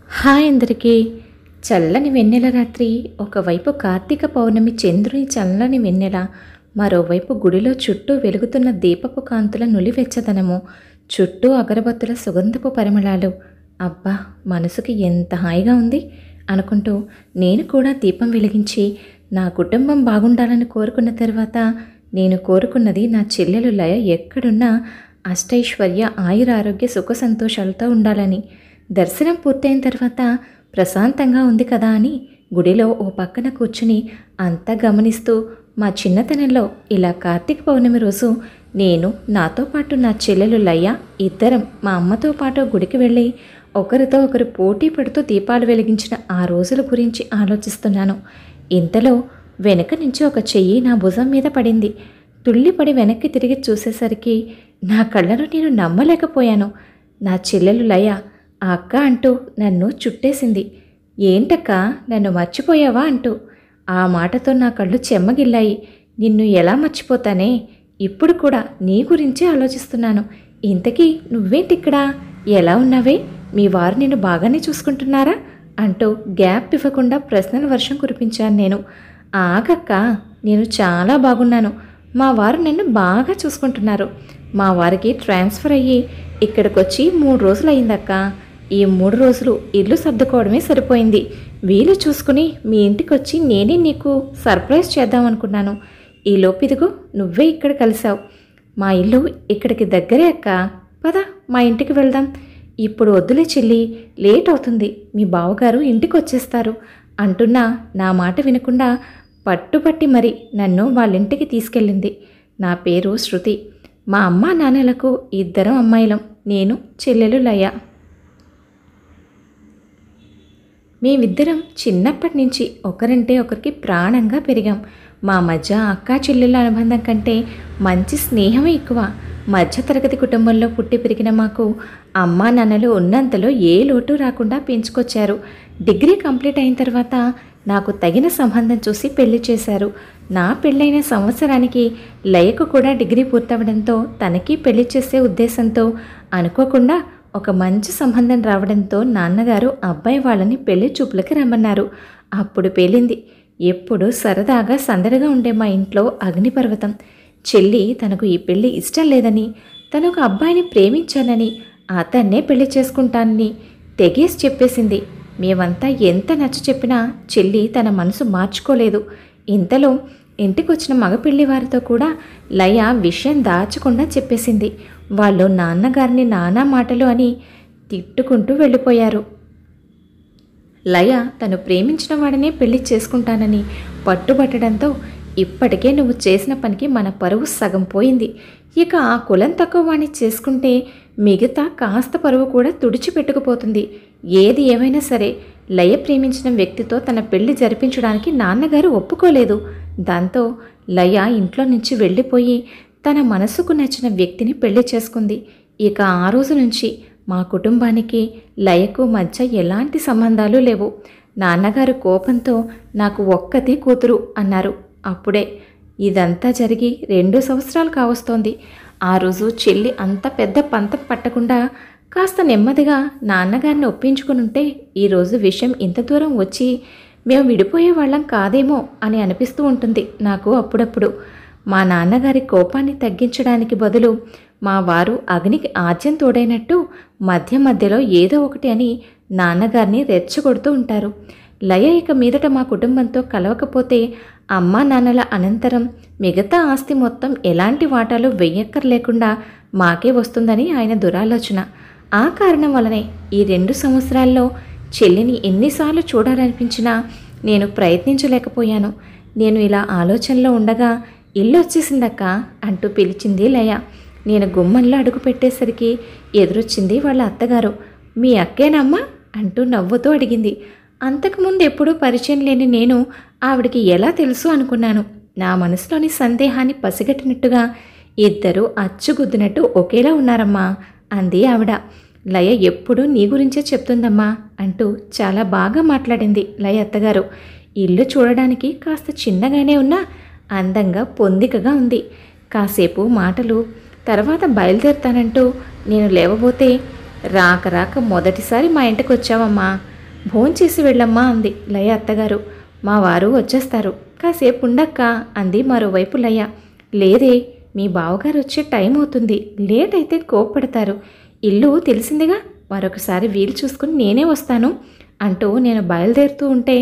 Hi అందరికీ. చల్లని వెన్నెల రాత్రి ఒకవైపు కార్తీక పౌర్ణమి చంద్రుని చల్లని వెన్నెల, మరోవైపు గుడిలో చుట్టూ వెలుగుతున్న దీపపు కాంతుల నులివెచ్చదనము, చుట్టూ అగరబత్తుల సుగంధపు పరిమళాలు. అబ్బా, మనసుకి ఎంత హాయిగా ఉంది అనుకుంటూ నేను కూడా దీపం వెలిగించి నా కుటుంబం బాగుండాలని కోరుకున్న తర్వాత నేను కోరుకున్నది నా చెల్లెలు లయ ఎక్కడున్నా అష్టైశ్వర్య ఆయురారోగ్య సుఖ సంతోషాలతో ఉండాలని. దర్శనం పూర్తయిన తర్వాత ప్రశాంతంగా ఉంది కదా అని గుడిలో ఓ పక్కన కూర్చుని అంతా గమనిస్తూ మా చిన్నతనంలో ఇలా కార్తీక పౌర్ణమి రోజు నేను, నాతో పాటు నా చెల్లెలు లయ్య ఇద్దరం మా అమ్మతో పాటు గుడికి వెళ్ళి ఒకరితో ఒకరు పోటీ పడుతూ దీపాలు వెలిగించిన ఆ రోజుల గురించి ఆలోచిస్తున్నాను. ఇంతలో వెనక నుంచి ఒక చెయ్యి నా భుజం మీద పడింది. తుళ్ళిపడి వెనక్కి తిరిగి చూసేసరికి నా కళ్ళను నేను నమ్మలేకపోయాను. నా చెల్లెలు లయ ఆ అక్క అంటూ నన్ను చుట్టేసింది. ఏంటక్క, నన్ను మర్చిపోయావా అంటూ. ఆ మాటతో నా కళ్ళు చెమ్మగిల్లాయి. నిన్ను ఎలా మర్చిపోతానే, ఇప్పుడు కూడా నీ గురించే ఆలోచిస్తున్నాను. ఇంతకీ నువ్వేంటిక్కడా, ఎలా ఉన్నావే, మీ వారు నిన్ను బాగానే చూసుకుంటున్నారా అంటూ గ్యాప్ ఇవ్వకుండా ప్రశ్నల వర్షం కురిపించాను నేను. ఆగక్క, నేను చాలా బాగున్నాను. మా వారు నన్ను బాగా చూసుకుంటున్నారు. మా వారికి ట్రాన్స్ఫర్ అయ్యి ఇక్కడికొచ్చి 3 రోజులు అయిందక్క. ఈ 3 రోజులు ఇల్లు సర్దుకోవడమే సరిపోయింది. వీలు చూసుకుని మీ ఇంటికొచ్చి నేనే నీకు సర్ప్రైజ్ చేద్దామనుకున్నాను. ఈలోపు ఇదిగో నువ్వే ఇక్కడ కలిసావు. మా ఇల్లు ఇక్కడికి దగ్గరే అక్క, పద మా ఇంటికి వెళ్దాం. ఇప్పుడు వద్దులే చెల్లి, లేట్ అవుతుంది, మీ బావగారు ఇంటికి వచ్చేస్తారు అంటున్నా నా మాట వినకుండా పట్టుపట్టి మరి నన్ను వాళ్ళింటికి తీసుకెళ్ళింది. నా పేరు శృతి. మా అమ్మ నాన్నలకు 2 అమ్మాయిలం, నేను చెల్లెలు లయ. మేమిద్దరం చిన్నప్పటి నుంచి ఒకరంటే ఒకరికి ప్రాణంగా పెరిగాం. మా మధ్య అక్కా చెల్లెళ్ళ అనుబంధం కంటే మంచి స్నేహమే ఎక్కువ. మధ్యతరగతి కుటుంబంలో పుట్టి పెరిగిన మాకు అమ్మా నాన్నలు ఉన్నంతలో ఏ లోటు రాకుండా పెంచుకొచ్చారు. డిగ్రీ కంప్లీట్ అయిన తర్వాత నాకు తగిన సంబంధం చూసి పెళ్లి చేశారు. నా పెళ్ళైన సంవత్సరానికి లయకు కూడా డిగ్రీ పూర్తవడంతో తనకి పెళ్లి చేసే ఉద్దేశంతో అనుకోకుండా ఒక మంచి సంబంధం రావడంతో నాన్నగారు అబ్బాయి వాళ్ళని పెళ్లి చూపులకి రమ్మన్నారు. అప్పుడు పేలింది. ఎప్పుడు సరదాగా సందడిగా ఉండే మా ఇంట్లో అగ్నిపర్వతం. చెల్లి తనకు ఈ పెళ్లి ఇష్టం లేదని, తనకు అబ్బాయిని ప్రేమించానని, అతన్నే పెళ్లి చేసుకుంటానని తెగేసి చెప్పేసింది. మేమంతా ఎంత నచ్చ చెప్పినా చెల్లి తన మనసు మార్చుకోలేదు. ఇంతలో ఇంటికొచ్చిన మగపిల్లి వారితో కూడా లయ విషయం దాచకుండా చెప్పేసింది. వాళ్ళు నాన్నగారిని నానా మాటలు అని తిట్టుకుంటూ వెళ్ళిపోయారు. లయ తను ప్రేమించిన వాడినే పెళ్లి చేసుకుంటానని పట్టుబట్టడంతో ఇప్పటికే నువ్వు చేసిన పనికి మన పరువు సగం పోయింది. ఇక ఆ కులం తక్కువ వాణ్ణి చేసుకుంటే మిగతా కాస్త పరువు కూడా తుడిచిపెట్టుకుపోతుంది. ఏది ఏమైనా సరే లయ ప్రేమించిన వ్యక్తితో తన పెళ్లి జరిపించడానికి నాన్నగారు ఒప్పుకోలేదు. దాంతో లయ ఇంట్లో నుంచి వెళ్ళిపోయి తన మనసుకు నచ్చిన వ్యక్తిని పెళ్లి చేసుకుంది. ఇక ఆ రోజు నుంచి మా కుటుంబానికి లయకు మధ్య ఎలాంటి సంబంధాలు లేవు. నాన్నగారు కోపంతో నాకు ఒక్కతే కూతురు అన్నారు. అప్పుడే ఇదంతా జరిగి 2 సంవత్సరాలు కావస్తోంది. ఆ రోజు చెల్లి అంత పెద్ద పంతం పట్టకుండా కాస్త నెమ్మదిగా నాన్నగారిని ఒప్పించుకుని ఉంటే ఈరోజు విషయం ఇంత దూరం వచ్చి మేము విడిపోయే వాళ్ళం కాదేమో అని అనిపిస్తూ ఉంటుంది నాకు అప్పుడప్పుడు. మా నాన్నగారి కోపాన్ని తగ్గించడానికి బదులు మా వారు అగ్నికి ఆజ్యం తోడైనట్టు మధ్య మధ్యలో ఏదో ఒకటి అని నాన్నగారిని రెచ్చగొడుతూ ఉంటారు. లయ ఇక మీదట మా కుటుంబంతో కలవకపోతే అమ్మా నాన్నల అనంతరం మిగతా ఆస్తి మొత్తం ఎలాంటి వాటాలు వెయ్యక్కర్లేకుండా మాకే వస్తుందని ఆయన దురాలోచన. ఆ కారణం వలనే ఈ 2 సంవత్సరాల్లో చెల్లిని ఎన్నిసార్లు చూడాలనిపించినా నేను ప్రయత్నించలేకపోయాను. నేను ఇలా ఆలోచనలో ఉండగా ఇల్లు వచ్చేసిందక్క అంటూ పిలిచింది లయ. నేను గుమ్మంలో అడుగు పెట్టేసరికి ఎదురొచ్చింది వాళ్ళ అత్తగారు. మీ అక్కేనమ్మా అంటూ నవ్వుతూ అడిగింది. అంతకుముందు ఎప్పుడూ పరిచయం లేని నేను ఆవిడికి ఎలా తెలుసు అనుకున్నాను. నా మనసులోని సందేహాన్ని పసిగట్టినట్టుగా ఇద్దరూ అచ్చుగుద్దినట్టు ఒకేలా ఉన్నారమ్మా అంది ఆవిడ. లయ ఎప్పుడూ నీ గురించే చెప్తుందమ్మా అంటూ చాలా బాగా మాట్లాడింది లయ అత్తగారు. ఇల్లు చూడడానికి కాస్త చిన్నగానే ఉన్నా అందంగా పొందికగా ఉంది. కాసేపు మాటలు తర్వాత బయలుదేరుతానంటూ నేను లేవబోతే రాక రాక మొదటిసారి మా ఇంటికి వచ్చావమ్మా భోంచేసి వెళ్ళమ్మా అంది లయ అత్తగారు. మా వారు వచ్చేస్తారు, కాసేపు ఉండక్క అంది మరోవైపు లయ. లేదే, మీ బావగారు వచ్చే టైం అవుతుంది, లేట్ అయితే కోప్పడతారు. ఇల్లు తెలిసిందిగా, మరొకసారి వీలు చూసుకుని నేనే వస్తాను అంటూ నేను బయలుదేరుతూ ఉంటే,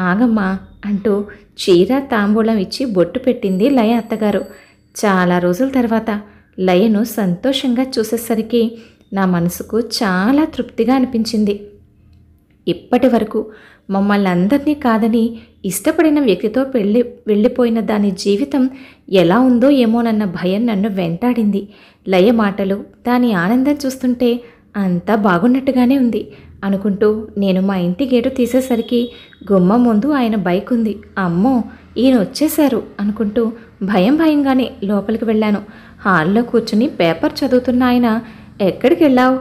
ఆగమ్మా అంటూ చీర తాంబూలం ఇచ్చి బొట్టు పెట్టింది లయ అత్తగారు. చాలా రోజుల తర్వాత లయను సంతోషంగా చూసేసరికి నా మనసుకు చాలా తృప్తిగా అనిపించింది. ఇప్పటి వరకు మమ్మల్ని అందరినీ కాదని ఇష్టపడిన వ్యక్తితో వెళ్ళిపోయిన దాని జీవితం ఎలా ఉందో ఏమోనన్న భయం నన్ను వెంటాడింది. లయ మాటలు, దాని ఆనందం చూస్తుంటే అంతా బాగున్నట్టుగానే ఉంది అనుకుంటూ నేను మా ఇంటి గేటు తీసేసరికి గుమ్మం ముందు ఆయన బైక్ ఉంది. అమ్మో, ఈయన వచ్చేశారు అనుకుంటూ భయంగానే లోపలికి వెళ్ళాను. హాల్లో కూర్చుని పేపర్ చదువుతున్న ఆయన, ఎక్కడికి వెళ్ళావు,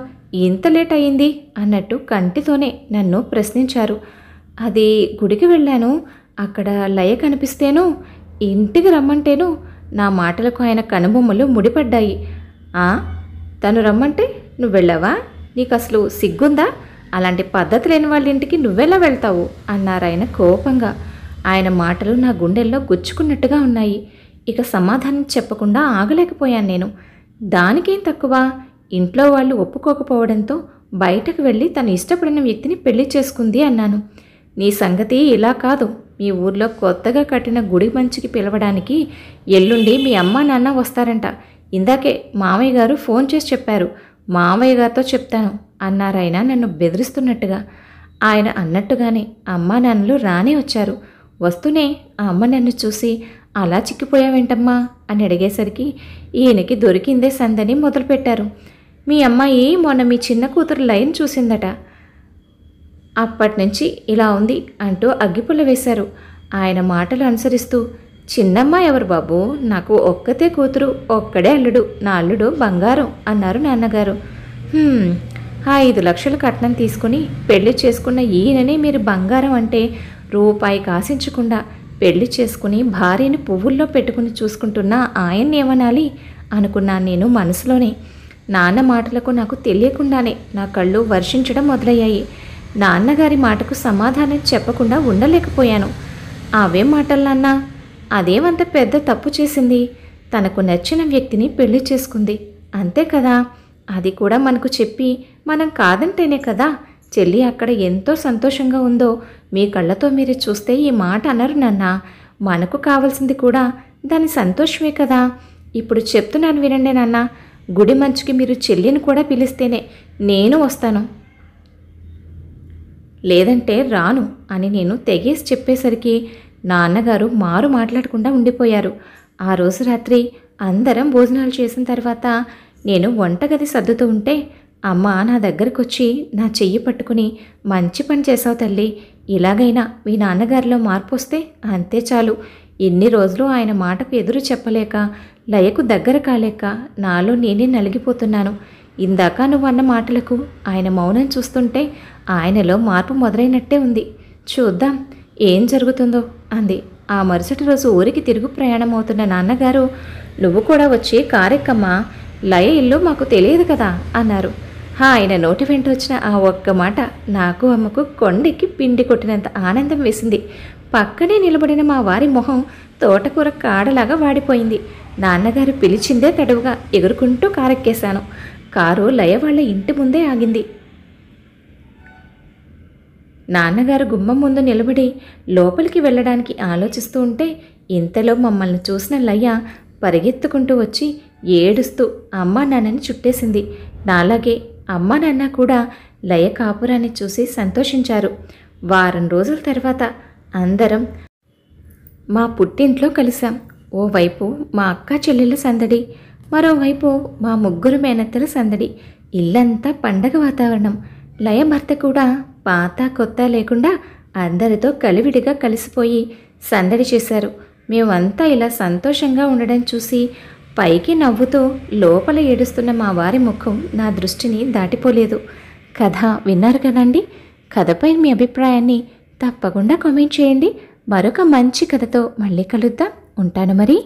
ఇంత లేట్ అయింది అన్నట్టు కంటితోనే నన్ను ప్రశ్నించారు. అది గుడికి వెళ్ళాను, అక్కడ లయ కనిపిస్తేను ఇంటికి రమ్మంటేను. నా మాటలకు ఆయన కనుబొమ్మలు ముడిపడ్డాయి. తను రమ్మంటే నువ్వు వెళ్ళావా? నీకు అసలు సిగ్గుందా? అలాంటి పద్ధతి లేని వాళ్ళ ఇంటికి నువ్వెలా వెళ్తావు అన్నారాయన కోపంగా. ఆయన మాటలు నా గుండెల్లో గుచ్చుకున్నట్టుగా ఉన్నాయి. ఇక సమాధానం చెప్పకుండా ఆగలేకపోయాను నేను. దానికేం తక్కువ, ఇంట్లో వాళ్ళు ఒప్పుకోకపోవడంతో బయటకు వెళ్ళి తను ఇష్టపడిన వ్యక్తిని పెళ్లి చేసుకుంది అన్నాను. నీ సంగతి ఇలా కాదు, మీ ఊర్లో కొత్తగా కట్టిన గుడి మంచికి పిలవడానికి ఎల్లుండి మీ అమ్మా నాన్న వస్తారంట. ఇందాకే మామయ్య గారు ఫోన్ చేసి చెప్పారు, మామయ్య గారితో చెప్తాను అన్నారాయన నన్ను బెదిరిస్తున్నట్టుగా. ఆయన అన్నట్టుగానే అమ్మా నాన్నలు రానే వచ్చారు. వస్తూనే ఆ అమ్మ నన్ను చూసి, అలా చిక్కిపోయావేంటమ్మా అని అడిగేసరికి ఈయనకి దొరికిందే సందని మొదలుపెట్టారు. మీ అమ్మాయి మొన్న మీ చిన్న కూతురు లైన్ చూసిందట, అప్పటినుంచి ఇలా ఉంది అంటూ అగ్గిపుల్ల వేశారు. ఆయన మాటలు అనుసరిస్తూ, చిన్నమ్మ ఎవరు బాబు, నాకు ఒక్కతే కూతురు, ఒక్కడే అల్లుడు, నా అల్లుడు బంగారం అన్నారు నాన్నగారు. 5 లక్షలు కట్నం తీసుకుని పెళ్లి చేసుకున్న ఈయననే మీరు బంగారం అంటే, రూపాయి కాసించకుండా పెళ్లి చేసుకుని భార్యని పువ్వుల్లో పెట్టుకుని చూసుకుంటున్న ఆయన్ని ఏమనాలి అనుకున్నాను నేను మనసులోనే. నాన్న మాటలకు నాకు తెలియకుండానే నా కళ్ళు వర్షించడం మొదలయ్యాయి. నాన్నగారి మాటకు సమాధానం చెప్పకుండా ఉండలేకపోయాను. అవేం మాటలు నాన్న, అదేమంత పెద్ద తప్పు చేసింది, తనకు నచ్చిన వ్యక్తిని పెళ్లి చేసుకుంది అంతే కదా, అది కూడా మనకు చెప్పి మనం కాదంటేనే కదా చెల్లి అక్కడ ఎంతో సంతోషంగా ఉందో మీ కళ్ళతో మీరు చూస్తే ఈ మాట అనరు నాన్న. మనకు కావాల్సింది కూడా దాని సంతోషమే కదా. ఇప్పుడు చెప్తున్నాను వినండి నాన్న, గుడి మంచుకి మీరు చెల్లిని కూడా పిలిస్తేనే నేను వస్తాను, లేదంటే రాను అని నేను తెగేసి చెప్పేసరికి నాన్నగారు మారు మాట్లాడకుండా ఉండిపోయారు. ఆ రోజు రాత్రి అందరం భోజనాలు చేసిన తర్వాత నేను వంటగది సర్దుతూ ఉంటే అమ్మ నా దగ్గరకు వచ్చి నా చెయ్యి పట్టుకుని, మంచి పని చేసావు తల్లి, ఇలాగైనా మీ నాన్నగారిలో మార్పు వస్తే అంతే చాలు. ఇన్ని రోజులు ఆయన మాటకు ఎదురు చెప్పలేక, లయకు దగ్గర కాలేక నాలో నేనే నలిగిపోతున్నాను. ఇందాక నువ్వు అన్న మాటలకు ఆయన మౌనం చూస్తుంటే ఆయనలో మార్పు మొదలైనట్టే ఉంది. చూద్దాం ఏం జరుగుతుందో అంది. ఆ మరుసటి రోజు ఊరికి తిరుగు ప్రయాణం అవుతున్న నాన్నగారు, నువ్వు కూడా వచ్చి కారెక్కమ్మా, లయ ఇల్లు మాకు తెలియదు కదా అన్నారు. ఆయన నోటి వెంట వచ్చిన ఆ ఒక్క మాట నాకు అమ్మకు కొండెక్కి పిండి కొట్టినంత ఆనందం వేసింది. పక్కనే నిలబడిన మా వారి మొహం తోటకూర కాడలాగా వాడిపోయింది. నాన్నగారు పిలిచిందే తడువుగా ఎగురుకుంటూ కారెక్కేశాను. కారు లయ వాళ్ళ ఇంటి ముందే ఆగింది. నాన్నగారు గుమ్మం ముందు నిలబడి లోపలికి వెళ్ళడానికి ఆలోచిస్తూ ఉంటే ఇంతలో మమ్మల్ని చూసిన లయ పరిగెత్తుకుంటూ వచ్చి ఏడుస్తూ అమ్మా నాన్నని చుట్టేసింది. నాలాగే అమ్మా నాన్న కూడా లయ కాపురాన్ని చూసి సంతోషించారు. వారం రోజుల తర్వాత అందరం మా పుట్టింట్లో కలిసాం. ఓవైపు మా అక్క చెల్లెళ్ళ సందడి, మరోవైపు మా ముగ్గురు మేనత్తల సందడి. ఇల్లంతా పండగ వాతావరణం. లయ భర్త కూడా పాత కొత్త లేకుండా అందరితో కలివిడిగా కలిసిపోయి సందడి చేశారు. మేమంతా ఇలా సంతోషంగా ఉండడం చూసి పైకి నవ్వుతూ లోపల ఏడుస్తున్న మా వారి ముఖం నా దృష్టిని దాటిపోలేదు. కథ విన్నారు కదండి. కథపై మీ అభిప్రాయాన్ని తప్పకుండా కామెంట్ చేయండి. మరొక మంచి కథతో మళ్ళీ కలుద్దాం. ఉంటాను మరి.